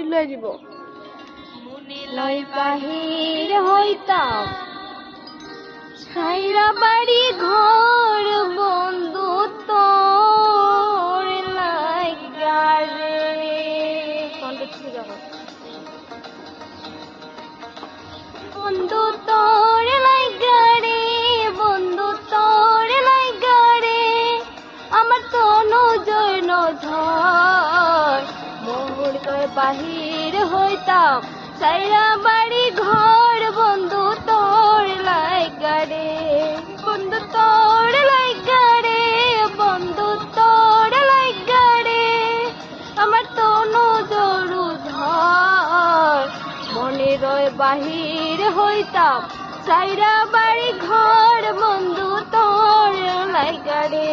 লই দিব লই বাহির হইতাম সাইরা বাড়ি ঘর বন্ধু তোর লাইগা রে বন্ধু তোর লাইগা রে বন্ধু তোর লাইগা রে আমার তো নজর নধর মোহর করে বাহির হইতাম সাইরা বাড়ি ঘর বন্ধু তোর লাইগা রে বন্ধু তোর লাইগা রে বন্ধু তোর লাইগা রে আমার তো নজর ধর মনে রয় বাহির হইতাম সাইরা বাড়ি ঘর বন্ধু তোর লাইগা রে